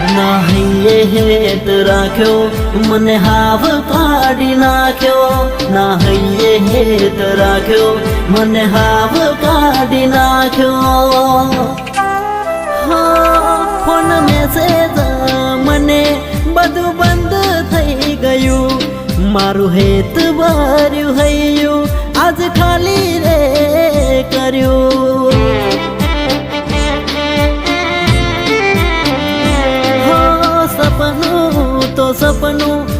નાહીએ હેત રાખ્યો મને હાવ કાઢી નાખ્યો નાહીએ હેત રાખ્યો મને હાવ કાઢી નાખ્યો ફોન મેસેજ મને બધું બંધ થઈ ગયું મારું હેત ભર્યું હૈયું આજ ખાલી રે કર્યું સપનું